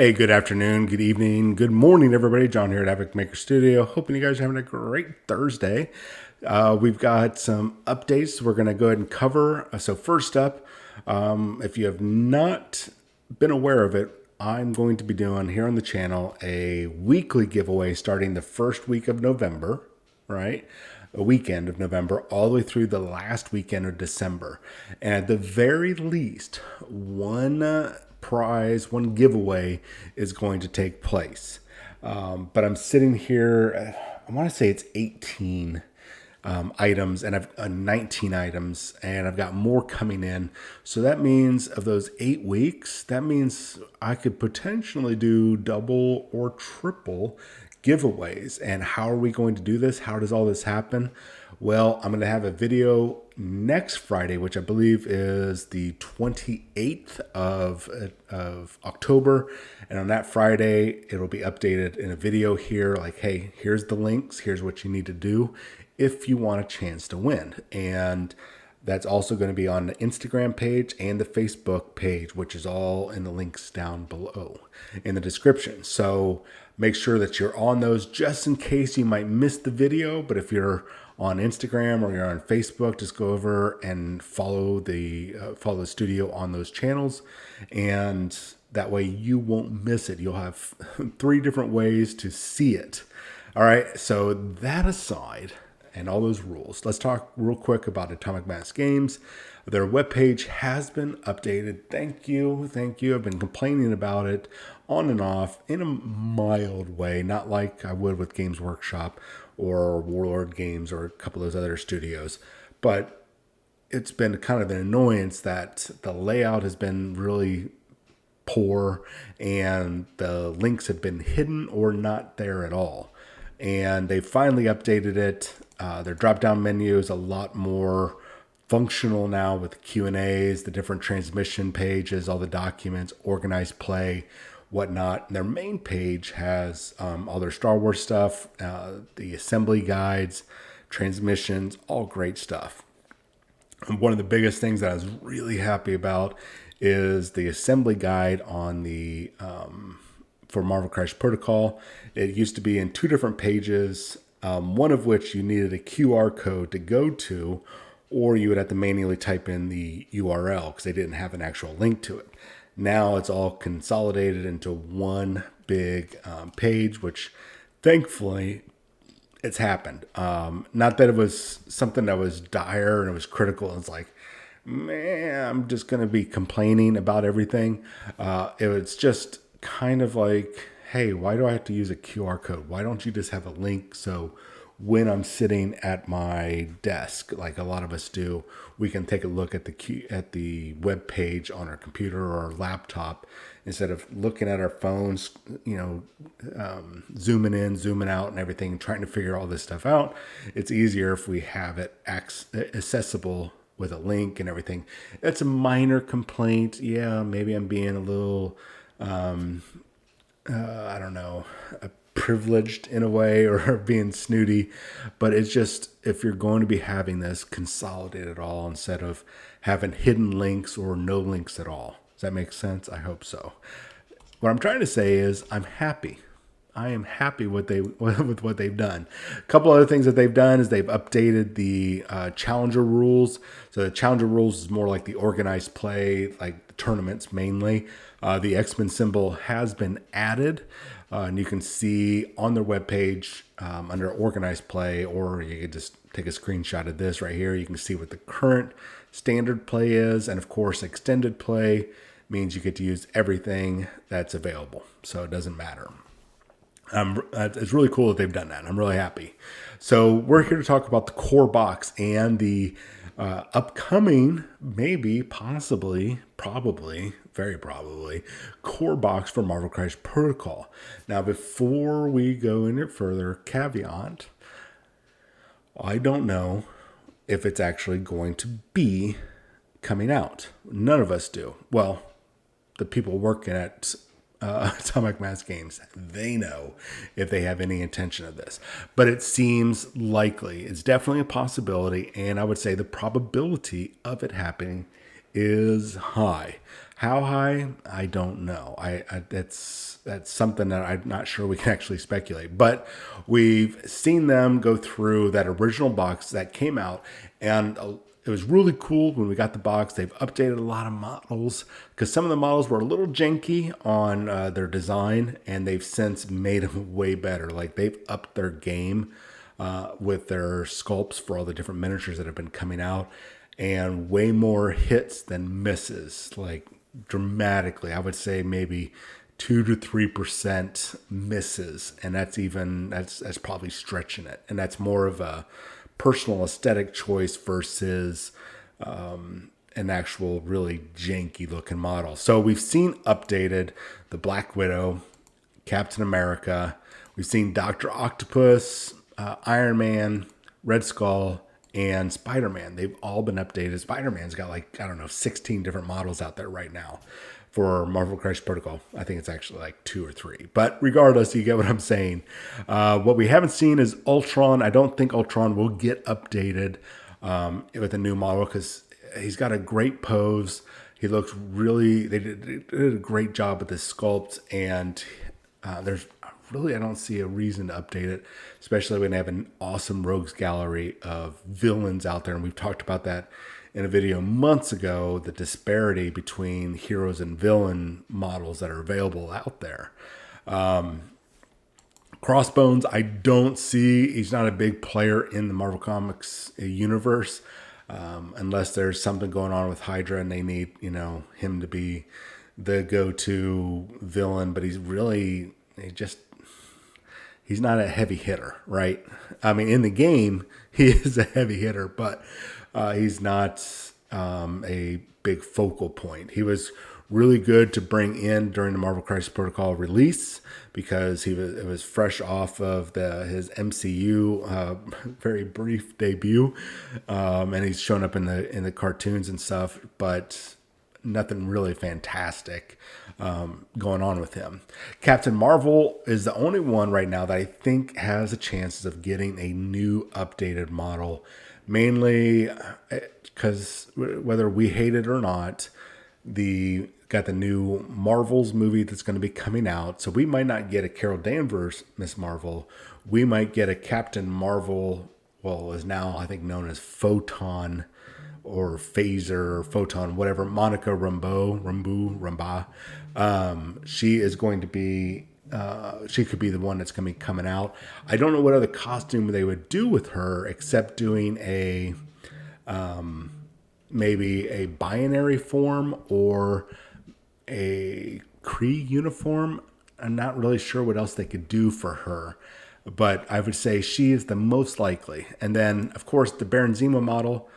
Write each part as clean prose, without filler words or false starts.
Hey, good afternoon, good evening, good morning, everybody. John here at Epic Maker Studio. Hoping you guys are having a great Thursday. We've got some updates we're going to go ahead and cover. So, first up, if you have not been aware of it, I'm going to be doing here on the channel a weekly giveaway starting the first week of November, right? A weekend of November all the way through the last weekend of December. And at the very least, one prize, one giveaway is going to take place. But I'm sitting here, I want to say it's 18 items, and I've 19 items, and I've got more coming in. So that means of those 8 weeks, that means I could potentially do double or triple giveaways. And how are we going to do this? How does all this happen? Well, I'm going to have a video next Friday, which I believe is the 28th of October. And on that Friday, it'll be updated in a video here like, hey, here's the links. Here's what you need to do if you want a chance to win. And that's also going to be on the Instagram page and the Facebook page, which is all in the links down below in the description. So make sure that you're on those just in case you might miss the video. But if you're on Instagram or you're on Facebook, just go over and follow the studio on those channels, and that way you won't miss it. You'll have 3 different ways to see it. All right. So that aside, and all those rules, let's talk real quick about Atomic Mass Games. Their webpage has been updated. Thank you. I've been complaining about it on and off in a mild way, not like I would with Games Workshop or Warlord Games or a couple of those other studios. But it's been kind of an annoyance that the layout has been really poor and the links have been hidden or not there at all. And they finally updated it. Their drop-down menu is a lot more functional now with Q&As, the different transmission pages, all the documents, organized play, whatnot. And their main page has all their Star Wars stuff, the assembly guides, transmissions, all great stuff. And one of the biggest things that I was really happy about is the assembly guide on the for Marvel Crash Protocol. It used to be in 2 different pages, one of which you needed a QR code to go to, or you would have to manually type in the URL because they didn't have an actual link to it. Now it's all consolidated into one big page, which thankfully it's happened. Not that it was something that was dire and it was critical. It's like, man, I'm just going to be complaining about everything. It was just kind of like, hey, why do I have to use a QR code? Why don't you just have a link so when I'm sitting at my desk, like a lot of us do, we can take a look at the web page on our computer or our laptop instead of looking at our phones, zooming in, zooming out and everything, trying to figure all this stuff out. It's easier if we have it accessible with a link and everything. That's a minor complaint. Yeah, maybe I'm being a little I don't know, privileged in a way or being snooty, but it's just, if you're going to be having this, consolidate it all instead of having hidden links or no links at all. Does that make sense? I hope so. What I'm trying to say is I'm happy. I am happy with what they've done. A couple other things that they've done is they've updated the challenger rules. So the challenger rules is more like the organized play, like the tournaments mainly. The X-Men symbol has been added. And you can see on their webpage under organized play, or you could just take a screenshot of this right here. You can see what the current standard play is. And of course, extended play means you get to use everything that's available. So it doesn't matter. It's really cool that they've done that. I'm really happy. So we're here to talk about the core box and the upcoming, maybe, possibly, probably, very probably, core box for Marvel Crash Protocol. Now, before we go any further, caveat, I don't know if it's actually going to be coming out. None of us do. Well, the people working at Atomic Mass Games, they know if they have any intention of this. But it seems likely. It's definitely a possibility, and I would say the probability of it happening is high. How high? I don't know. That's something that I'm not sure we can actually speculate. But we've seen them go through that original box that came out, and it was really cool when we got the box. They've updated a lot of models because some of the models were a little janky on their design, and they've since made them way better. Like they've upped their game with their sculpts for all the different miniatures that have been coming out, and way more hits than misses. Like dramatically, I would say maybe 2 to 3% misses, and that's probably stretching it. And that's more of a personal aesthetic choice versus an actual really janky looking model. So we've seen updated the Black Widow, Captain America. We've seen Doctor Octopus, Iron Man, Red Skull, and Spider-Man. They've all been updated. Spider-Man's got like, I don't know, 16 different models out there right now for Marvel Crisis Protocol. I think it's actually like 2 or 3. But regardless, you get what I'm saying. What we haven't seen is Ultron. I don't think Ultron will get updated with a new model because he's got a great pose. He looks really, they did a great job with his sculpt, and there's really, I don't see a reason to update it, especially when they have an awesome rogues gallery of villains out there. And we've talked about that in a video months ago, the disparity between heroes and villain models that are available out there. Crossbones, I don't see, he's not a big player in the Marvel Comics universe, unless there's something going on with Hydra and they need, him to be the go-to villain, but he's not a heavy hitter, right? I mean, in the game, he is a heavy hitter, but he's not a big focal point. He was really good to bring in during the Marvel Crisis Protocol release because it was fresh off of his MCU very brief debut, and he's shown up in the cartoons and stuff, but nothing really fantastic going on with him. Captain Marvel is the only one right now that I think has a chances of getting a new updated model, mainly because whether we hate it or not, got the new Marvels movie that's going to be coming out. So we might not get a Carol Danvers Miss Marvel. We might get a Captain Marvel, well, is now I think known as Photon or Phaser or Photon, whatever. Monica Rambeau. She is going to be, she could be the one that's going to be coming out. I don't know what other costume they would do with her except doing maybe a binary form or a Kree uniform. I'm not really sure what else they could do for her, but I would say she is the most likely. And then, of course, the Baron Zemo model,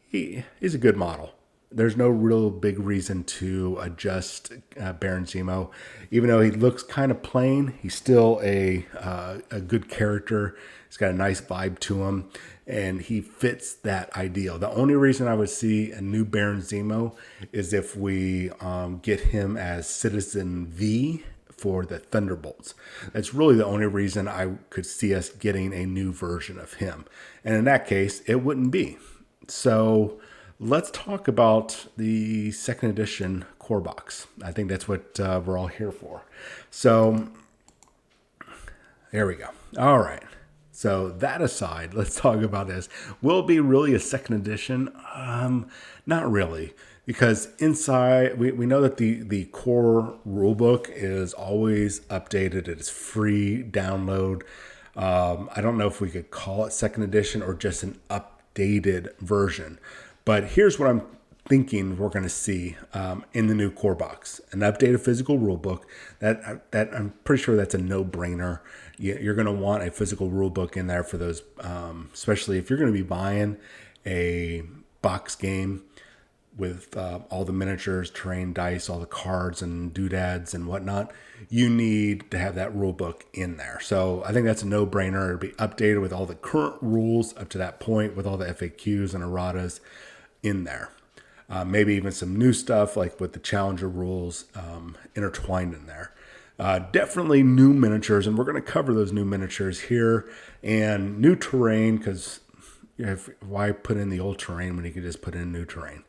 he's a good model. There's no real big reason to adjust Baron Zemo. Even though he looks kind of plain, he's still a good character. He's got a nice vibe to him, and he fits that ideal. The only reason I would see a new Baron Zemo is if we get him as Citizen V for the Thunderbolts. That's really the only reason I could see us getting a new version of him. And in that case, it wouldn't be. So let's talk about the second edition core box. I think that's what we're all here for. So there we go. All right. So that aside, let's talk about this. Will it be really a second edition? Not really, because inside we know that the core rulebook is always updated. It is free download. I don't know if we could call it second edition or just an updated version. But here's what I'm thinking we're going to see in the new core box: an updated physical rulebook. That I'm pretty sure that's a no-brainer. You're going to want a physical rulebook in there for those, especially if you're going to be buying a box game with all the miniatures, terrain, dice, all the cards and doodads and whatnot. You need to have that rulebook in there. So I think that's a no-brainer. It'll be updated with all the current rules up to that point, with all the FAQs and erratas in there. Maybe even some new stuff like with the challenger rules intertwined in there. Definitely new miniatures, and we're going to cover those new miniatures here, and new terrain, because why put in the old terrain when you could just put in new terrain?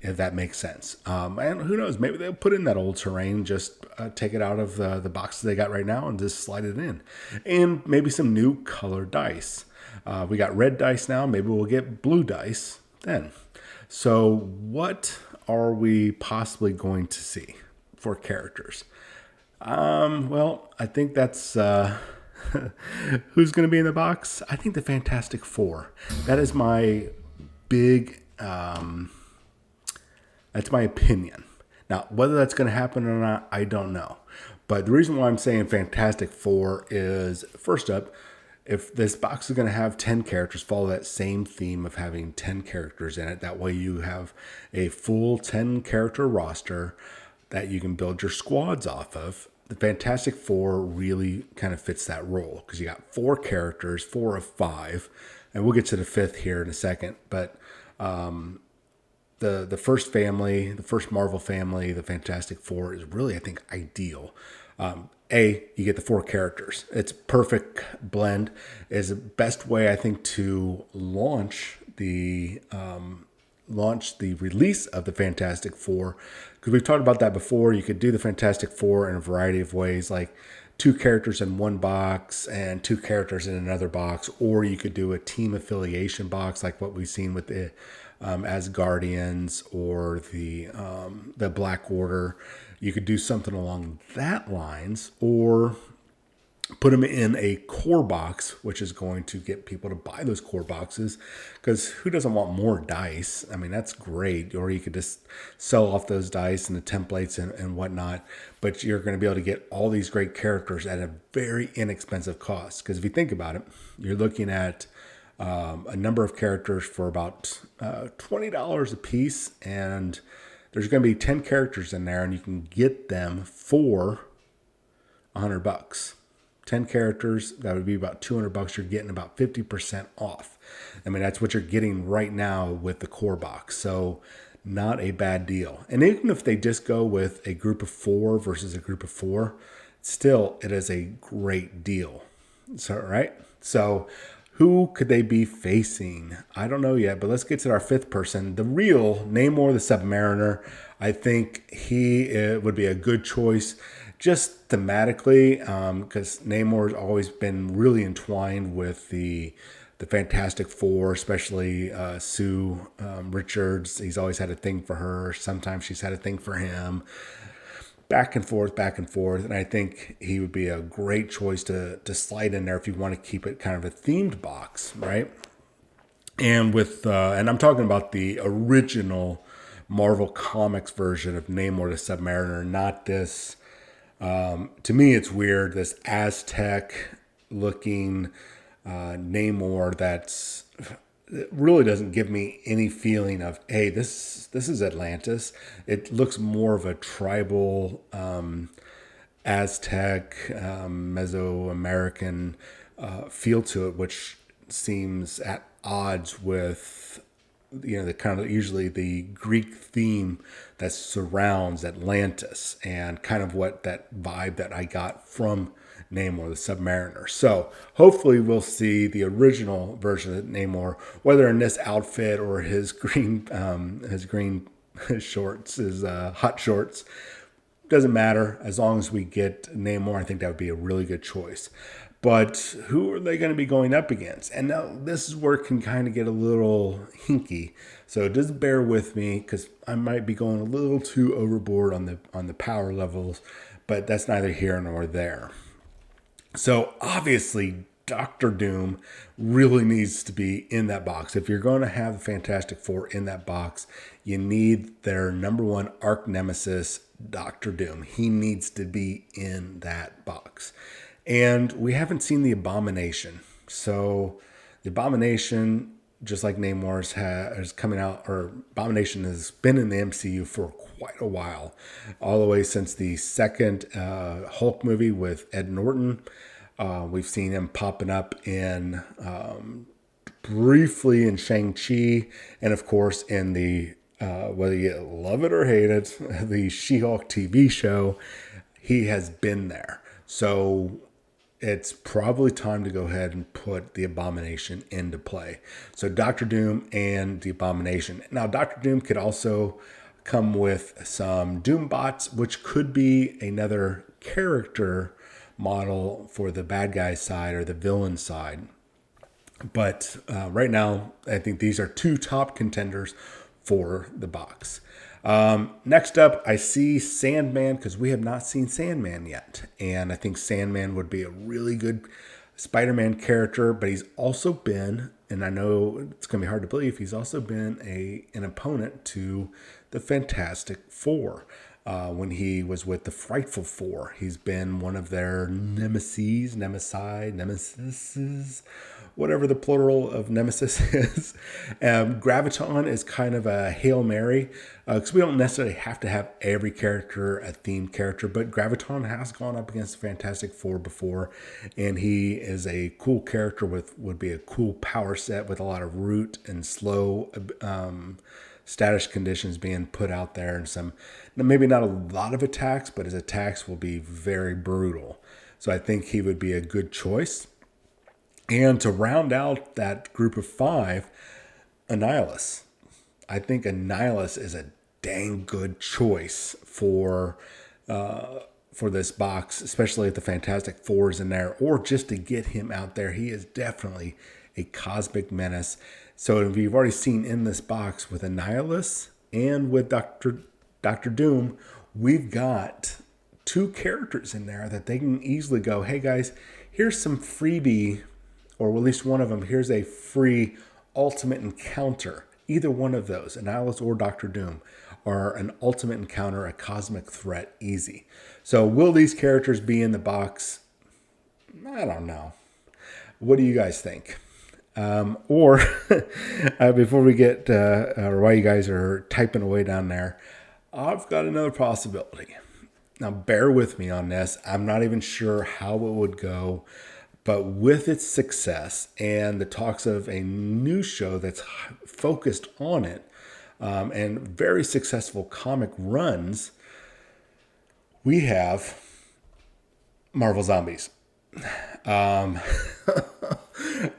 if that makes sense. And who knows, maybe they'll put in that old terrain, just take it out of the boxes they got right now and just slide it in. And maybe some new colored dice. We got red dice now, maybe we'll get blue dice then. So what are we possibly going to see for characters? Well, I think that's who's going to be in the box. I think the Fantastic Four. That is my big. That's my opinion. Now, whether that's going to happen or not, I don't know. But the reason why I'm saying Fantastic Four is, first up, if this box is going to have 10 characters, follow that same theme of having 10 characters in it. That way you have a full 10 character roster that you can build your squads off of. The Fantastic Four really kind of fits that role because you got 4 characters, 4 of 5, and we'll get to the 5th here in a second. But the first family, the first Marvel family, the Fantastic Four is really, I think, ideal. You get the 4 characters. It's perfect blend. Is the best way, I think, to launch the release of the Fantastic Four, because we've talked about that before. You could do the Fantastic Four in a variety of ways, like 2 characters in one box and 2 characters in another box, or you could do a team affiliation box, like what we've seen with the Asgardians or the Black Order. You could do something along that lines, or put them in a core box, which is going to get people to buy those core boxes, because who doesn't want more dice? I mean, that's great. Or you could just sell off those dice and the templates and whatnot, but you're going to be able to get all these great characters at a very inexpensive cost. Because if you think about it, you're looking at a number of characters for about $20 a piece, and there's going to be 10 characters in there, and you can get them for $100. 10 characters, that would be about $200. You're getting about 50% off. I mean, that's what you're getting right now with the core box. So not a bad deal. And even if they just go with a group of 4 versus a group of 4, still it is a great deal. So, right? So who could they be facing? I don't know yet, but let's get to our 5th person. The real Namor the Submariner. I think he would be a good choice just thematically, because Namor's always been really entwined with the Fantastic Four, especially Sue Richards. He's always had a thing for her. Sometimes she's had a thing for him. Back and forth, back and forth. And I think he would be a great choice to slide in there if you want to keep it kind of a themed box, right? And and I'm talking about the original Marvel Comics version of Namor the Submariner, not this. To me, it's weird, this Aztec looking Namor that's it really doesn't give me any feeling of, hey, this is Atlantis. It looks more of a tribal Aztec, Mesoamerican feel to it, which seems at odds with the kind of usually the Greek theme that surrounds Atlantis, and kind of what that vibe that I got from Namor the Submariner. So hopefully we'll see the original version of Namor, whether in this outfit or his green shorts, his hot shorts. Doesn't matter, as long as we get Namor. I think that would be a really good choice. But who are they going to be going up against? And now this is where it can kind of get a little hinky. So just bear with me, because I might be going a little too overboard on the power levels, but that's neither here nor there. So obviously, Doctor Doom really needs to be in that box. If you're going to have the Fantastic Four in that box, you need their number one arch nemesis, Doctor Doom. He needs to be in that box. And we haven't seen the Abomination. So the Abomination, just like Namor's is coming out, or Abomination has been in the MCU for quite a while, all the way since the second Hulk movie with Ed Norton. We've seen him popping up in briefly in Shang-Chi, and of course in the whether you love it or hate it, the She-Hulk TV show. He has been there. So it's probably time to go ahead and put the Abomination into play. So Doctor Doom and the Abomination. Now, Doctor Doom could also come with some Doom bots, which could be another character model for the bad guy side or the villain side. But right now, I think these are two top contenders for the box. Next up, I see Sandman because we have not seen Sandman yet. And I think Sandman would be a really good Spider-Man character, but he's also been, and I know it's going to be hard to believe, he's also been an opponent to the Fantastic Four. When he was with the Frightful Four, he's been one of their nemesis, whatever the plural of nemesis is. Graviton is kind of a Hail Mary because we don't necessarily have to have every character a themed character, but Graviton has gone up against the Fantastic Four before, and he is a cool character would be a cool power set with a lot of root and slow status conditions being put out there, and some maybe not a lot of attacks, but his attacks will be very brutal. So I think he would be a good choice. And to round out that group of five, Annihilus. I think Annihilus is a dang good choice for this box, especially if the Fantastic Four is in there, or just to get him out there. He is definitely a cosmic menace. So if you've already seen in this box with Annihilus and with Doctor Doom, we've got two characters in there that they can easily go, hey guys, here's some freebie, or at least one of them, here's a free ultimate encounter. Either one of those, Annihilus or Doctor Doom, are an ultimate encounter, a cosmic threat, easy. So will these characters be in the box? I don't know. What do you guys think? Or before we get, or while you guys are typing away down there, I've got another possibility. Now, bear with me on this. I'm not even sure how it would go, but with its success and the talks of a new show that's focused on it, and very successful comic runs, we have Marvel Zombies.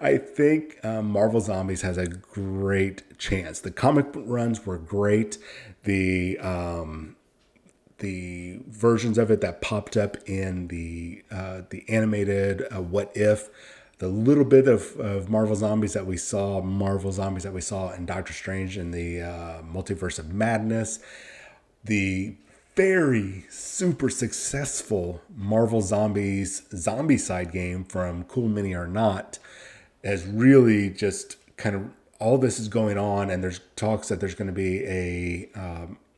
I think Marvel Zombies has a great chance. The comic runs were great. The versions of it that popped up in the animated What If, the little bit of Marvel Zombies that we saw in Doctor Strange and the Multiverse of Madness, the very super successful Marvel Zombies zombie side game from Cool Mini or Not has really just kind of, all this is going on, and there's talks that there's going to be a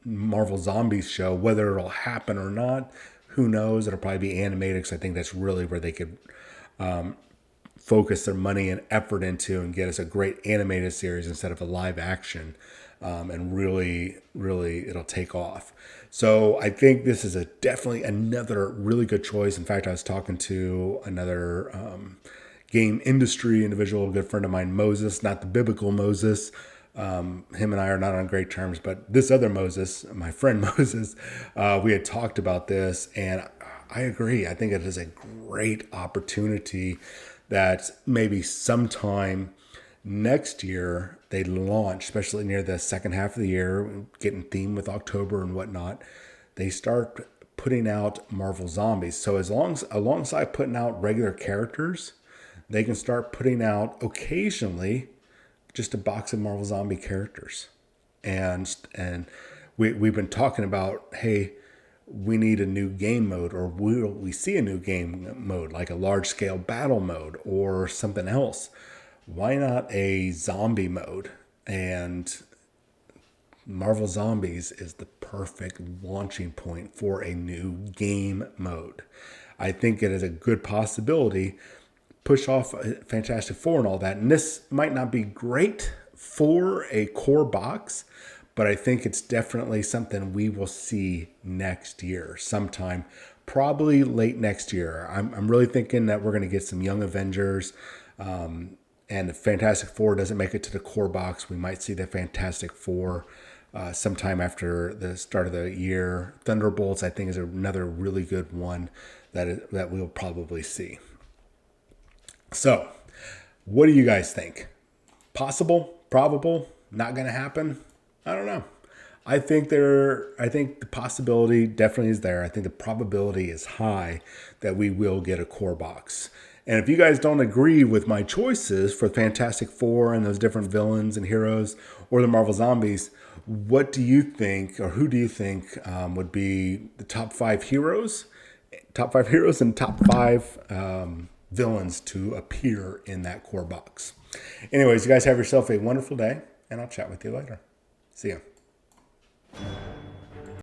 Marvel Zombies show. Whether it'll happen or not, who knows? It'll probably be animated, because I think that's really where they could focus their money and effort into and get us a great animated series instead of a live action, and really it'll take off. So I think this is definitely another really good choice. In fact, I was talking to another game industry individual, a good friend of mine, Moses, not the biblical Moses. Him and I are not on great terms, but this other Moses, my friend Moses, we had talked about this, and I agree. I think it is a great opportunity that maybe sometime next year they launch, especially near the second half of the year, getting themed with October and whatnot. They start putting out Marvel Zombies. So alongside putting out regular characters, they can start putting out occasionally just a box of Marvel Zombie characters. And we've been talking about, hey, we need a new game mode, or will we see a new game mode, like a large scale battle mode or something else? Why not a zombie mode? And Marvel Zombies is the perfect launching point for a new game mode. I think it is a good possibility. Push off Fantastic Four and all that. And this might not be great for a core box, but I think it's definitely something we will see next year sometime, probably late next year. I'm really thinking that we're going to get some Young Avengers, and if Fantastic Four doesn't make it to the core box, we might see the Fantastic Four sometime after the start of the year. Thunderbolts, I think, is another really good one that we'll probably see. So, what do you guys think? Possible? Probable? Not going to happen? I don't know. I think the possibility definitely is there. I think the probability is high that we will get a core box. And if you guys don't agree with my choices for Fantastic Four and those different villains and heroes or the Marvel Zombies, what do you think, or who do you think would be the top five heroes and top five villains to appear in that core box? Anyways, you guys have yourself a wonderful day, and I'll chat with you later. See ya.